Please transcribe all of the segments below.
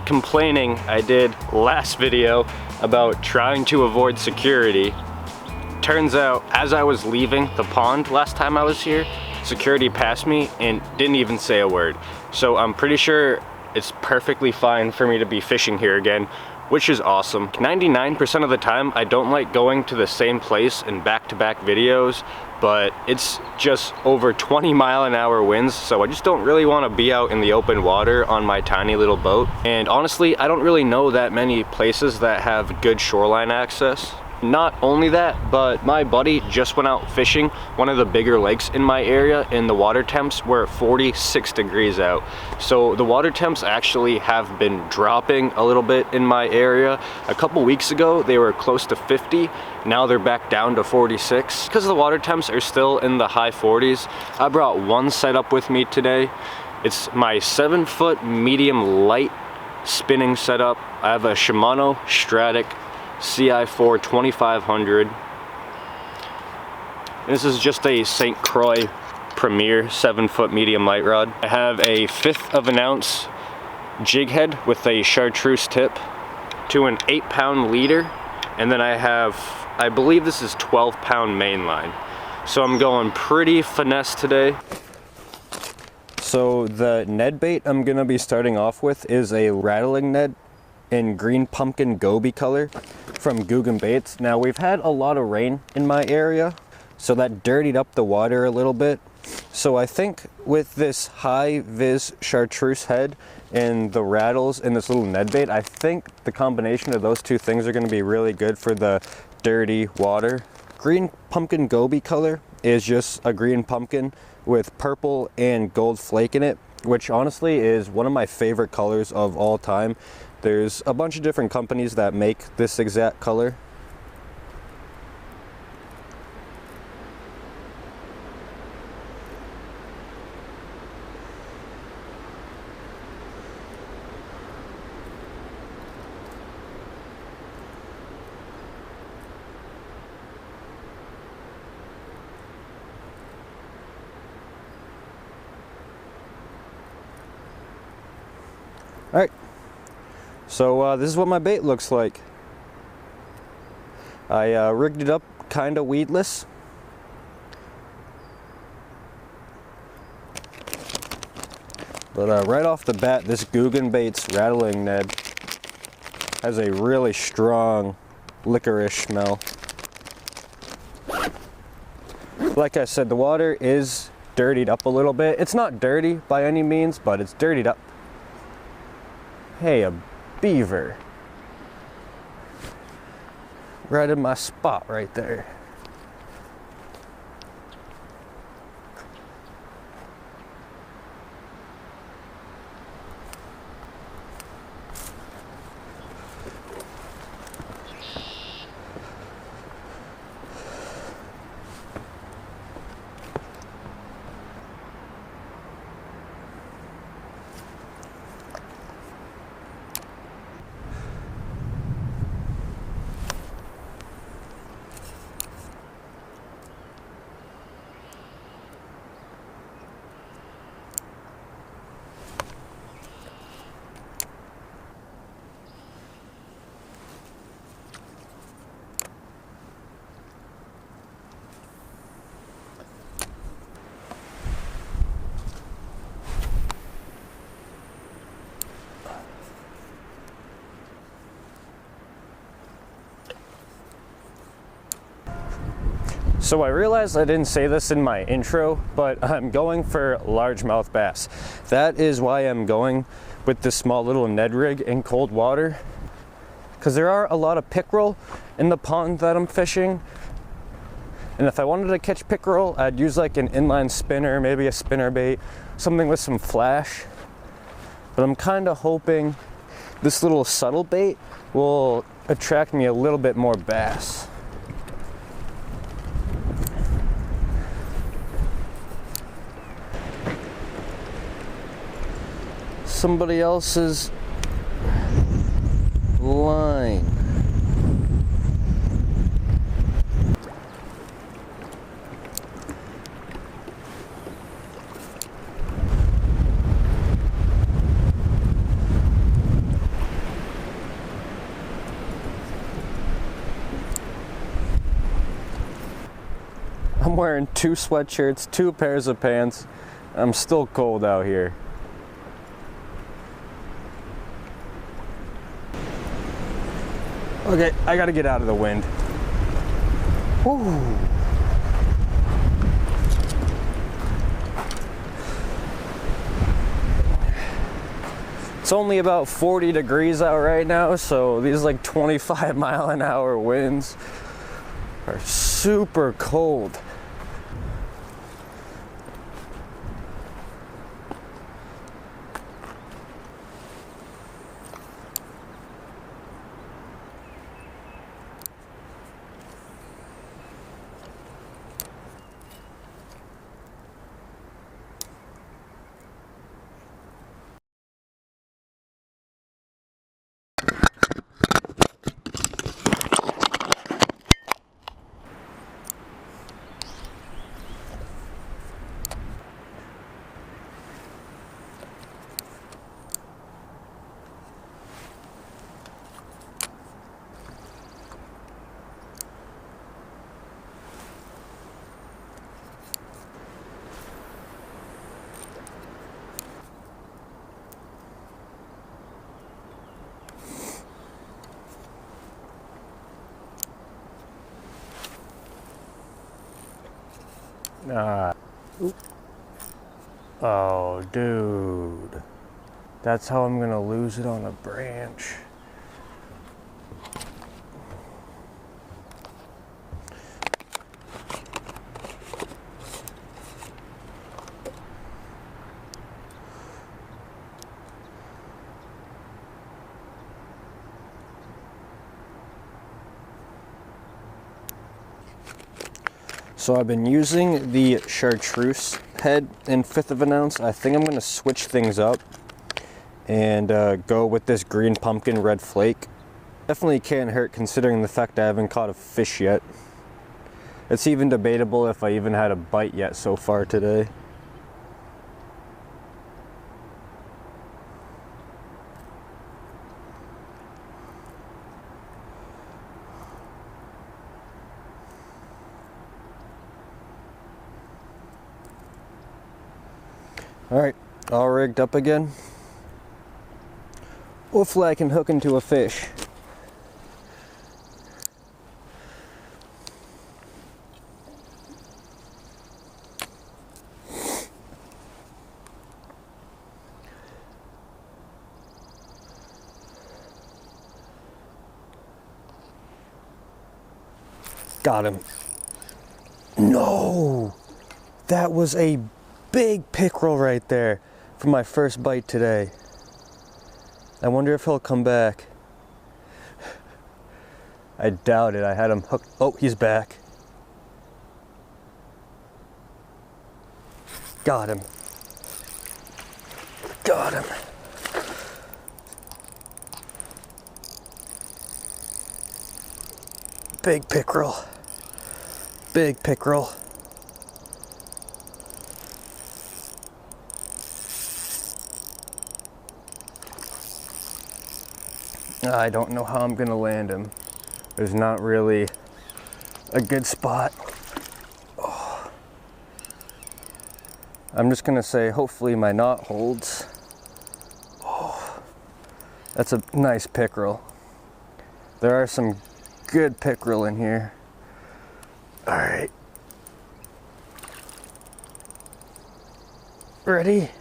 complaining I did last video about trying to avoid security, turns out as I was leaving the pond last time I was here, security passed me and didn't even say a word. So I'm pretty sure it's perfectly fine for me to be fishing here again, which is awesome. 99% of the time, I don't like going to the same place in back-to-back videos, but it's just over 20-mile-an-hour winds, so I just don't really want to be out in the open water on my tiny little boat. And honestly, I don't really know that many places that have good shoreline access. Not only that, but my buddy just went out fishing one of the bigger lakes in my area, and the water temps were 46 degrees out. So the water temps actually have been dropping a little bit in my area. A couple weeks ago they were close to 50, now they're back down to 46. Because the water temps are still in the high 40s, I brought one setup with me today. It's my 7-foot medium light spinning setup. I have a Shimano Stratic CI4 2500. This is just a St. Croix Premier 7-foot medium light rod. I have a 1/5 of an ounce jig head with a chartreuse tip to an 8-pound leader, and then I believe this is 12-pound main line. So I'm going pretty finesse today. So the Ned bait I'm gonna be starting off with is a Rattlin Ned in green pumpkin goby color from Googan baits. Now we've had a lot of rain in my area, so that dirtied up the water a little bit. So I think with this high vis chartreuse head and the rattles and this little Ned bait, I think the combination of those two things are going to be really good for the dirty water. Green pumpkin goby color is just a green pumpkin with purple and gold flake in it, which honestly is one of my favorite colors of all time. There's a bunch of different companies that make this exact color. All right. So this is what my bait looks like. I rigged it up kind of weedless. But right off the bat, this Googan bait's Rattlin Ned has a really strong licorice smell. Like I said, the water is dirtied up a little bit. It's not dirty by any means, but it's dirtied up. Hey, a beaver. Right in my spot right there. So I realized I didn't say this in my intro, but I'm going for largemouth bass. That is why I'm going with this small little Ned rig in cold water, because there are a lot of pickerel in the pond that I'm fishing. And if I wanted to catch pickerel, I'd use like an inline spinner, maybe a spinner bait, something with some flash. But I'm kind of hoping this little subtle bait will attract me a little bit more bass. Somebody else's line. wearing 2 sweatshirts, 2 pairs of pants. I'm still cold out here. Okay, I gotta get out of the wind. Woo. It's only about 40 degrees out right now, so these like 25-mile-an-hour winds are super cold. Oh, dude. That's how I'm gonna lose it on a branch. So I've been using the chartreuse head in 1/5 of an ounce. I think I'm gonna switch things up and go with this green pumpkin red flake. Definitely can't hurt considering the fact I haven't caught a fish yet. It's even debatable if I even had a bite yet so far today. All right, all rigged up again. Hopefully I can hook into a fish. Got him. No, that was a big pickerel right there for my first bite today. I wonder if he'll come back. I doubt it. I had him hooked. Oh, he's back. Got him. Got him. Big pickerel. Big pickerel. I don't know how I'm gonna land him. There's not really a good spot. Oh. I'm just gonna say hopefully my knot holds. Oh. That's a nice pickerel. There are some good pickerel in here. All right. Ready?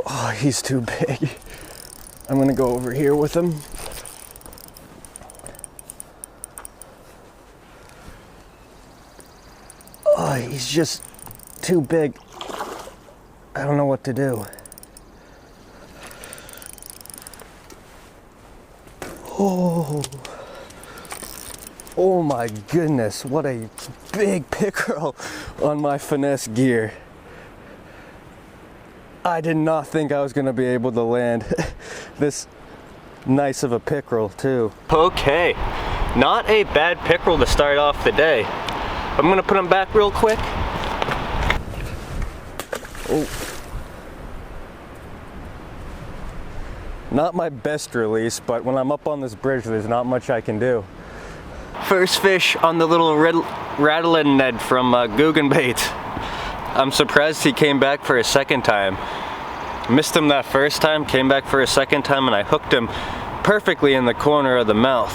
Oh, he's too big. I'm gonna go over here with him. Oh, he's just too big. I don't know what to do. Oh. Oh my goodness, what a big pickerel on my finesse gear. I did not think I was gonna be able to land this nice of a pickerel too. Okay, not a bad pickerel to start off the day. I'm gonna put him back real quick. Oh. Not my best release, but when I'm up on this bridge, there's not much I can do. First fish on the little Rattlin Ned from Googan baits. I'm surprised he came back for a second time. Missed him that first time, came back for a second time, and I hooked him perfectly in the corner of the mouth.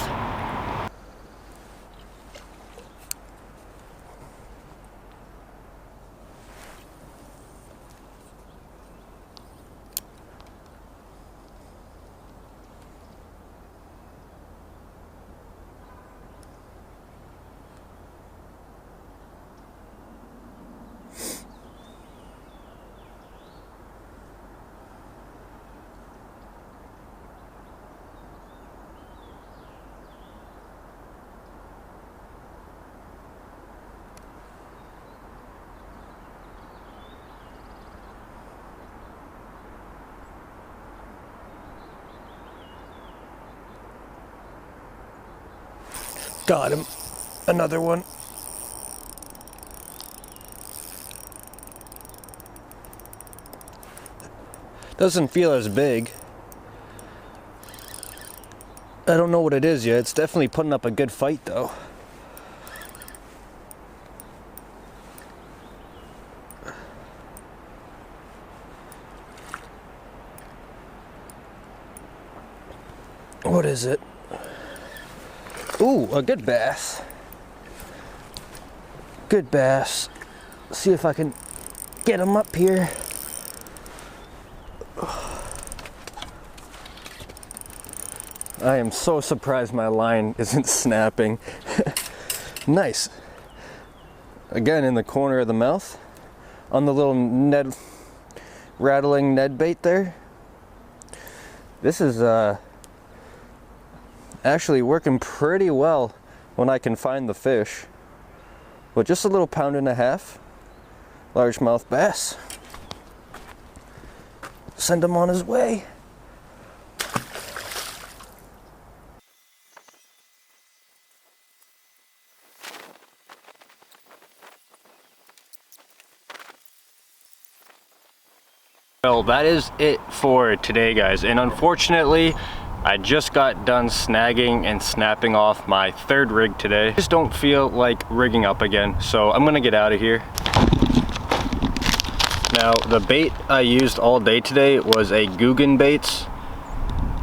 Got him. Another one. Doesn't feel as big. I don't know what it is yet. It's definitely putting up a good fight though. What is it? Ooh, a good bass. Good bass. See if I can get him up here. I am so surprised my line isn't snapping. Nice. Again, in the corner of the mouth, on the little Ned, Rattlin Ned bait there. This is actually working pretty well when I can find the fish. But just a little 1.5 pound, largemouth bass. Send him on his way. Well, that is it for today, guys, and unfortunately I just got done snagging and snapping off my third rig today. I just don't feel like rigging up again, so I'm gonna get out of here. Now, the bait I used all day today was a Googan baits,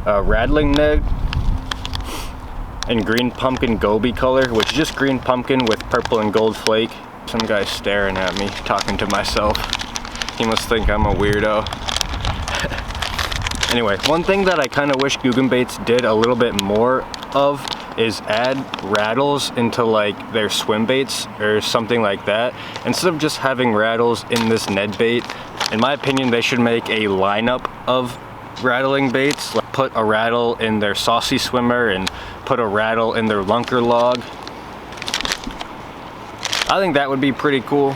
Rattlin Ned, in green pumpkin goby color, which is just green pumpkin with purple and gold flake. Some guy's staring at me, talking to myself. He must think I'm a weirdo. Anyway, one thing that I kind of wish Googan baits did a little bit more of is add rattles into like their swim baits or something like that. Instead of just having rattles in this Ned bait, in my opinion, they should make a lineup of rattling baits. Like put a rattle in their saucy swimmer and put a rattle in their lunker log. I think that would be pretty cool.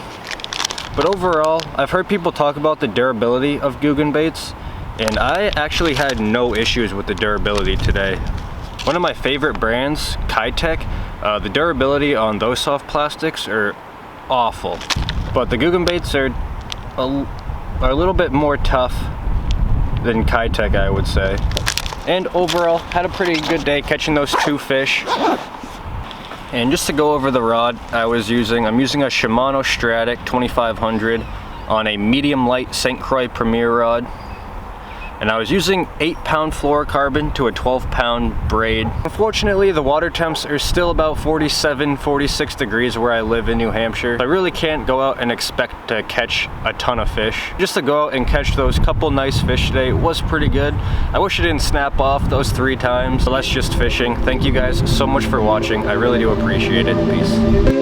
But overall, I've heard people talk about the durability of Googan baits, and I actually had no issues with the durability today. One of my favorite brands, Kitech, the durability on those soft plastics are awful. But the Googan baits are a little bit more tough than Kitech, I would say. And overall, had a pretty good day catching those 2 fish. And just to go over the rod I'm using a Shimano Stratic 2500 on a medium light St. Croix Premier rod. And I was using 8-pound fluorocarbon to a 12-pound braid. Unfortunately, the water temps are still about 47, 46 degrees where I live in New Hampshire. I really can't go out and expect to catch a ton of fish. Just to go out and catch those couple nice fish today was pretty good. I wish I didn't snap off those 3 times, but that's just fishing. Thank you guys so much for watching. I really do appreciate it. Peace.